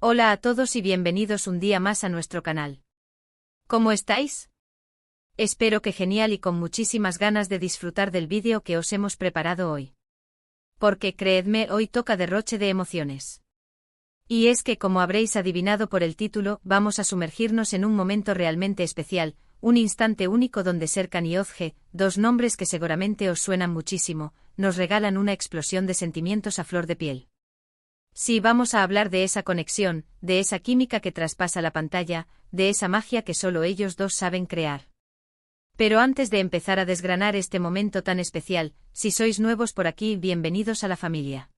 Hola a todos y bienvenidos un día más a nuestro canal. ¿Cómo estáis? Espero que genial y con muchísimas ganas de disfrutar del vídeo que os hemos preparado hoy. Porque creedme, hoy toca derroche de emociones. Y es que, como habréis adivinado por el título, vamos a sumergirnos en un momento realmente especial, un instante único donde Serkan y Özge, dos nombres que seguramente os suenan muchísimo, nos regalan una explosión de sentimientos a flor de piel. Sí, vamos a hablar de esa conexión, de esa química que traspasa la pantalla, de esa magia que solo ellos dos saben crear. Pero antes de empezar a desgranar este momento tan especial, si sois nuevos por aquí, bienvenidos a la familia.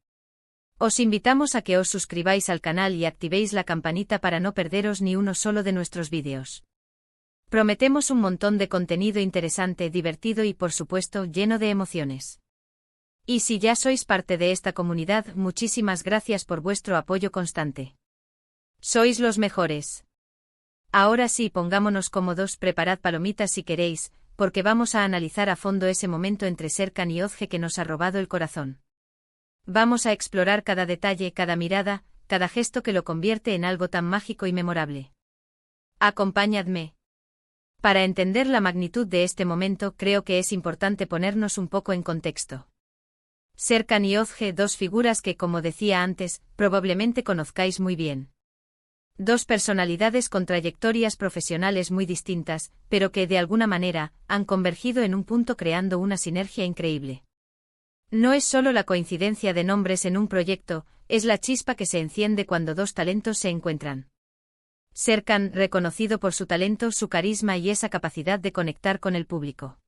Os invitamos a que os suscribáis al canal y activéis la campanita para no perderos ni uno solo de nuestros vídeos. Prometemos un montón de contenido interesante, divertido y por supuesto lleno de emociones. Y si ya sois parte de esta comunidad, muchísimas gracias por vuestro apoyo constante. Sois los mejores. Ahora sí, pongámonos cómodos, preparad palomitas si queréis, porque vamos a analizar a fondo ese momento entre Serkan y Özge que nos ha robado el corazón. Vamos a explorar cada detalle, cada mirada, cada gesto que lo convierte en algo tan mágico y memorable. Acompáñadme. Para entender la magnitud de este momento, creo que es importante ponernos un poco en contexto. Serkan y Özge, dos figuras que, como decía antes, probablemente conozcáis muy bien. Dos personalidades con trayectorias profesionales muy distintas, pero que de alguna manera han convergido en un punto creando una sinergia increíble. No es solo la coincidencia de nombres en un proyecto, es la chispa que se enciende cuando dos talentos se encuentran. Serkan, reconocido por su talento, su carisma y esa capacidad de conectar con el público.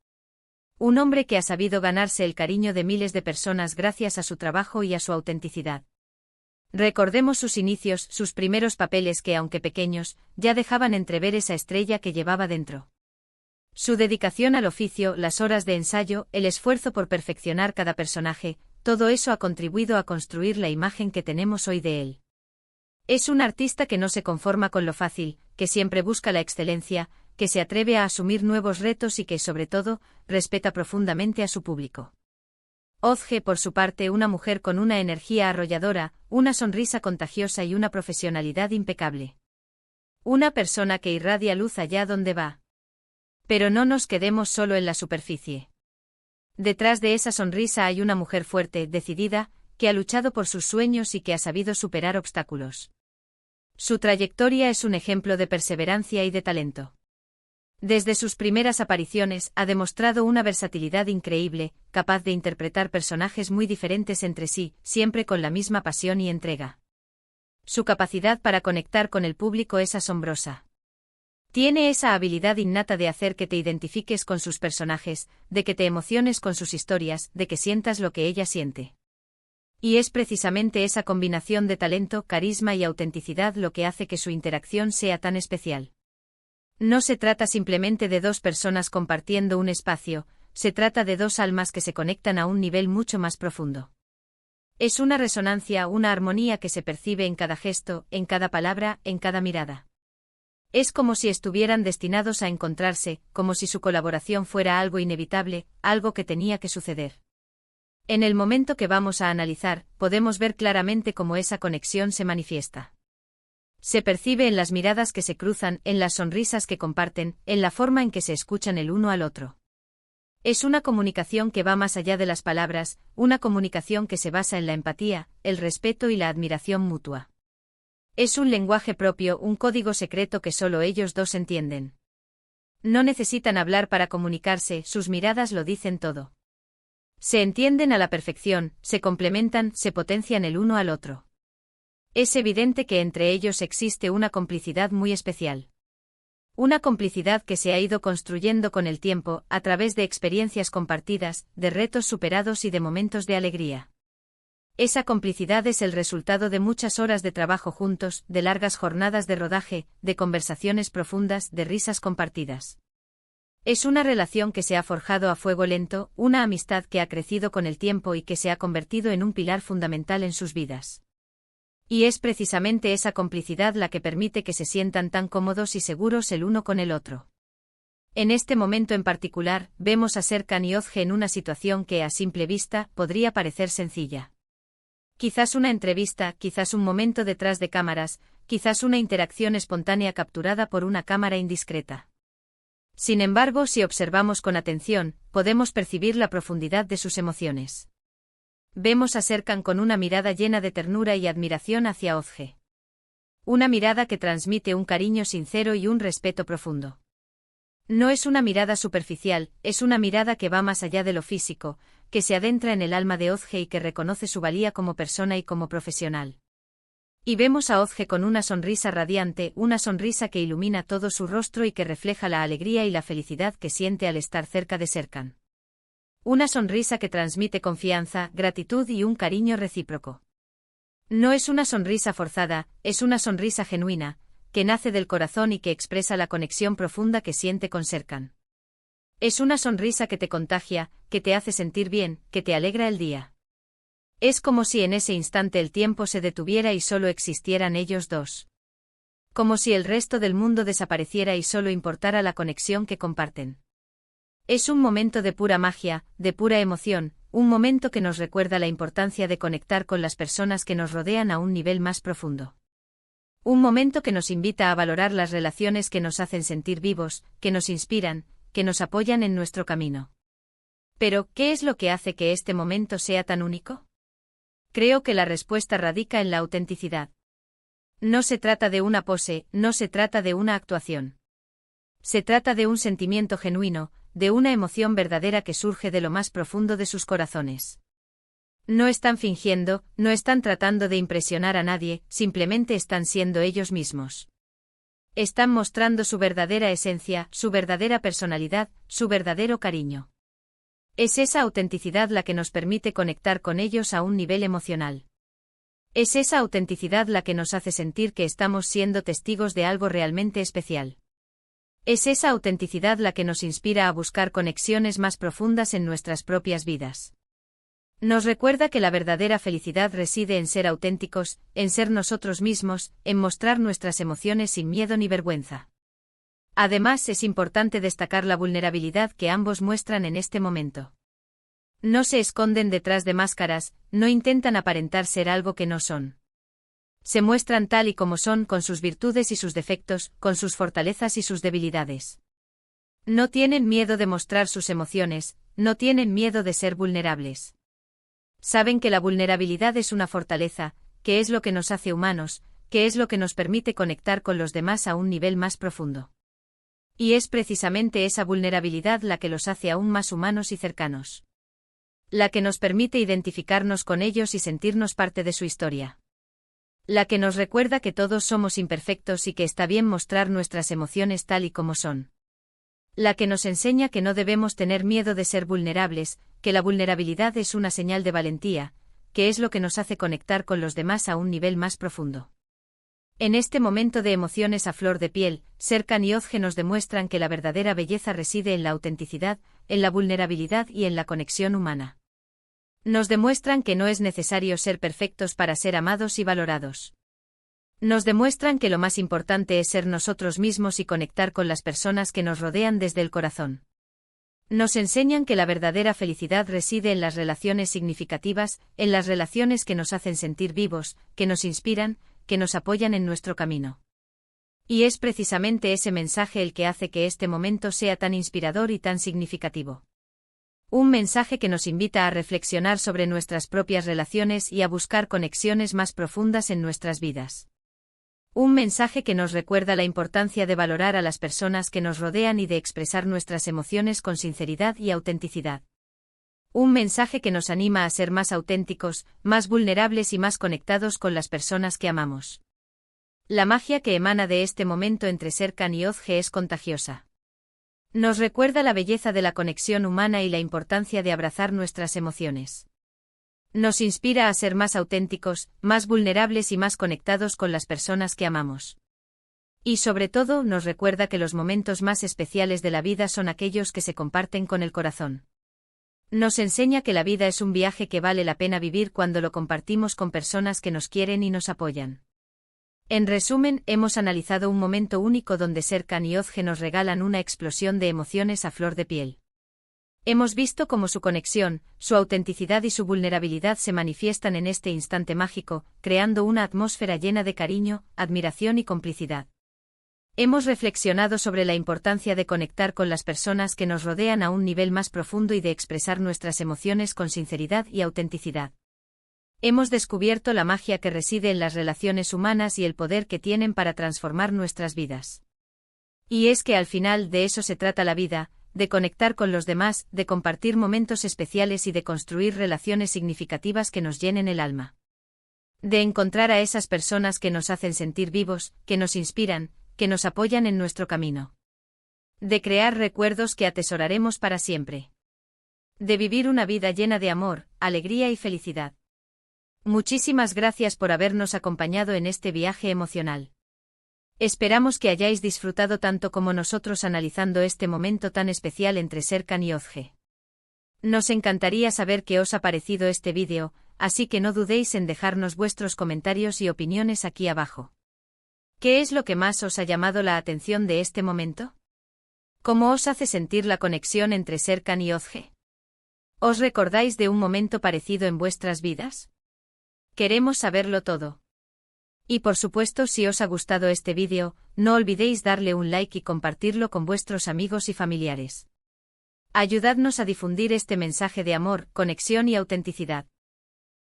Un hombre que ha sabido ganarse el cariño de miles de personas gracias a su trabajo y a su autenticidad. Recordemos sus inicios, sus primeros papeles que, aunque pequeños, ya dejaban entrever esa estrella que llevaba dentro. Su dedicación al oficio, las horas de ensayo, el esfuerzo por perfeccionar cada personaje, todo eso ha contribuido a construir la imagen que tenemos hoy de él. Es un artista que no se conforma con lo fácil, que siempre busca la excelencia, que se atreve a asumir nuevos retos y que, sobre todo, respeta profundamente a su público. Özge, por su parte, una mujer con una energía arrolladora, una sonrisa contagiosa y una profesionalidad impecable. Una persona que irradia luz allá donde va. Pero no nos quedemos solo en la superficie. Detrás de esa sonrisa hay una mujer fuerte, decidida, que ha luchado por sus sueños y que ha sabido superar obstáculos. Su trayectoria es un ejemplo de perseverancia y de talento. Desde sus primeras apariciones, ha demostrado una versatilidad increíble, capaz de interpretar personajes muy diferentes entre sí, siempre con la misma pasión y entrega. Su capacidad para conectar con el público es asombrosa. Tiene esa habilidad innata de hacer que te identifiques con sus personajes, de que te emociones con sus historias, de que sientas lo que ella siente. Y es precisamente esa combinación de talento, carisma y autenticidad lo que hace que su interacción sea tan especial. No se trata simplemente de dos personas compartiendo un espacio, se trata de dos almas que se conectan a un nivel mucho más profundo. Es una resonancia, una armonía que se percibe en cada gesto, en cada palabra, en cada mirada. Es como si estuvieran destinados a encontrarse, como si su colaboración fuera algo inevitable, algo que tenía que suceder. En el momento que vamos a analizar, podemos ver claramente cómo esa conexión se manifiesta. Se percibe en las miradas que se cruzan, en las sonrisas que comparten, en la forma en que se escuchan el uno al otro. Es una comunicación que va más allá de las palabras, una comunicación que se basa en la empatía, el respeto y la admiración mutua. Es un lenguaje propio, un código secreto que solo ellos dos entienden. No necesitan hablar para comunicarse, sus miradas lo dicen todo. Se entienden a la perfección, se complementan, se potencian el uno al otro. Es evidente que entre ellos existe una complicidad muy especial. Una complicidad que se ha ido construyendo con el tiempo, a través de experiencias compartidas, de retos superados y de momentos de alegría. Esa complicidad es el resultado de muchas horas de trabajo juntos, de largas jornadas de rodaje, de conversaciones profundas, de risas compartidas. Es una relación que se ha forjado a fuego lento, una amistad que ha crecido con el tiempo y que se ha convertido en un pilar fundamental en sus vidas. Y es precisamente esa complicidad la que permite que se sientan tan cómodos y seguros el uno con el otro. En este momento en particular, vemos a Serkan y Özge en una situación que a simple vista podría parecer sencilla. Quizás una entrevista, quizás un momento detrás de cámaras, quizás una interacción espontánea capturada por una cámara indiscreta. Sin embargo, si observamos con atención, podemos percibir la profundidad de sus emociones. Vemos a Serkan con una mirada llena de ternura y admiración hacia Özge. Una mirada que transmite un cariño sincero y un respeto profundo. No es una mirada superficial, es una mirada que va más allá de lo físico, que se adentra en el alma de Özge y que reconoce su valía como persona y como profesional. Y vemos a Özge con una sonrisa radiante, una sonrisa que ilumina todo su rostro y que refleja la alegría y la felicidad que siente al estar cerca de Serkan. Una sonrisa que transmite confianza, gratitud y un cariño recíproco. No es una sonrisa forzada, es una sonrisa genuina, que nace del corazón y que expresa la conexión profunda que siente con Serkan. Es una sonrisa que te contagia, que te hace sentir bien, que te alegra el día. Es como si en ese instante el tiempo se detuviera y solo existieran ellos dos. Como si el resto del mundo desapareciera y solo importara la conexión que comparten. Es un momento de pura magia, de pura emoción, un momento que nos recuerda la importancia de conectar con las personas que nos rodean a un nivel más profundo. Un momento que nos invita a valorar las relaciones que nos hacen sentir vivos, que nos inspiran, que nos apoyan en nuestro camino. Pero, ¿qué es lo que hace que este momento sea tan único? Creo que la respuesta radica en la autenticidad. No se trata de una pose, no se trata de una actuación. Se trata de un sentimiento genuino, de una emoción verdadera que surge de lo más profundo de sus corazones. No están fingiendo, no están tratando de impresionar a nadie, simplemente están siendo ellos mismos. Están mostrando su verdadera esencia, su verdadera personalidad, su verdadero cariño. Es esa autenticidad la que nos permite conectar con ellos a un nivel emocional. Es esa autenticidad la que nos hace sentir que estamos siendo testigos de algo realmente especial. Es esa autenticidad la que nos inspira a buscar conexiones más profundas en nuestras propias vidas. Nos recuerda que la verdadera felicidad reside en ser auténticos, en ser nosotros mismos, en mostrar nuestras emociones sin miedo ni vergüenza. Además, es importante destacar la vulnerabilidad que ambos muestran en este momento. No se esconden detrás de máscaras, no intentan aparentar ser algo que no son. Se muestran tal y como son, con sus virtudes y sus defectos, con sus fortalezas y sus debilidades. No tienen miedo de mostrar sus emociones, no tienen miedo de ser vulnerables. Saben que la vulnerabilidad es una fortaleza, que es lo que nos hace humanos, que es lo que nos permite conectar con los demás a un nivel más profundo. Y es precisamente esa vulnerabilidad la que los hace aún más humanos y cercanos. La que nos permite identificarnos con ellos y sentirnos parte de su historia. La que nos recuerda que todos somos imperfectos y que está bien mostrar nuestras emociones tal y como son. La que nos enseña que no debemos tener miedo de ser vulnerables, que la vulnerabilidad es una señal de valentía, que es lo que nos hace conectar con los demás a un nivel más profundo. En este momento de emociones a flor de piel, Serkan y Özge nos demuestran que la verdadera belleza reside en la autenticidad, en la vulnerabilidad y en la conexión humana. Nos demuestran que no es necesario ser perfectos para ser amados y valorados. Nos demuestran que lo más importante es ser nosotros mismos y conectar con las personas que nos rodean desde el corazón. Nos enseñan que la verdadera felicidad reside en las relaciones significativas, en las relaciones que nos hacen sentir vivos, que nos inspiran, que nos apoyan en nuestro camino. Y es precisamente ese mensaje el que hace que este momento sea tan inspirador y tan significativo. Un mensaje que nos invita a reflexionar sobre nuestras propias relaciones y a buscar conexiones más profundas en nuestras vidas. Un mensaje que nos recuerda la importancia de valorar a las personas que nos rodean y de expresar nuestras emociones con sinceridad y autenticidad. Un mensaje que nos anima a ser más auténticos, más vulnerables y más conectados con las personas que amamos. La magia que emana de este momento entre Serkan y Özge es contagiosa. Nos recuerda la belleza de la conexión humana y la importancia de abrazar nuestras emociones. Nos inspira a ser más auténticos, más vulnerables y más conectados con las personas que amamos. Y sobre todo, nos recuerda que los momentos más especiales de la vida son aquellos que se comparten con el corazón. Nos enseña que la vida es un viaje que vale la pena vivir cuando lo compartimos con personas que nos quieren y nos apoyan. En resumen, hemos analizado un momento único donde Serkan y Özge nos regalan una explosión de emociones a flor de piel. Hemos visto cómo su conexión, su autenticidad y su vulnerabilidad se manifiestan en este instante mágico, creando una atmósfera llena de cariño, admiración y complicidad. Hemos reflexionado sobre la importancia de conectar con las personas que nos rodean a un nivel más profundo y de expresar nuestras emociones con sinceridad y autenticidad. Hemos descubierto la magia que reside en las relaciones humanas y el poder que tienen para transformar nuestras vidas. Y es que al final de eso se trata la vida, de conectar con los demás, de compartir momentos especiales y de construir relaciones significativas que nos llenen el alma. De encontrar a esas personas que nos hacen sentir vivos, que nos inspiran, que nos apoyan en nuestro camino. De crear recuerdos que atesoraremos para siempre. De vivir una vida llena de amor, alegría y felicidad. Muchísimas gracias por habernos acompañado en este viaje emocional. Esperamos que hayáis disfrutado tanto como nosotros analizando este momento tan especial entre Serkan y Ozge. Nos encantaría saber qué os ha parecido este vídeo, así que no dudéis en dejarnos vuestros comentarios y opiniones aquí abajo. ¿Qué es lo que más os ha llamado la atención de este momento? ¿Cómo os hace sentir la conexión entre Serkan y Ozge? ¿Os recordáis de un momento parecido en vuestras vidas? Queremos saberlo todo. Y por supuesto, si os ha gustado este vídeo, no olvidéis darle un like y compartirlo con vuestros amigos y familiares. Ayudadnos a difundir este mensaje de amor, conexión y autenticidad.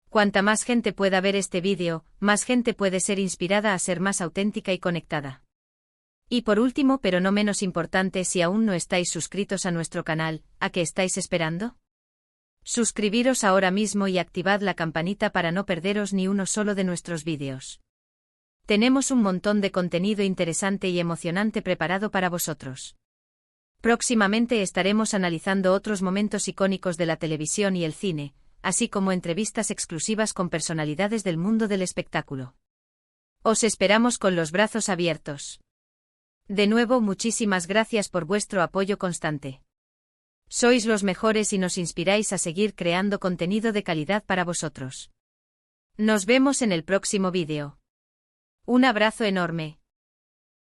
Cuanta más gente pueda ver este vídeo, más gente puede ser inspirada a ser más auténtica y conectada. Y por último, pero no menos importante, si aún no estáis suscritos a nuestro canal, ¿a qué estáis esperando? Suscribiros ahora mismo y activad la campanita para no perderos ni uno solo de nuestros vídeos. Tenemos un montón de contenido interesante y emocionante preparado para vosotros. Próximamente estaremos analizando otros momentos icónicos de la televisión y el cine, así como entrevistas exclusivas con personalidades del mundo del espectáculo. Os esperamos con los brazos abiertos. De nuevo, muchísimas gracias por vuestro apoyo constante. Sois los mejores y nos inspiráis a seguir creando contenido de calidad para vosotros. Nos vemos en el próximo vídeo. Un abrazo enorme.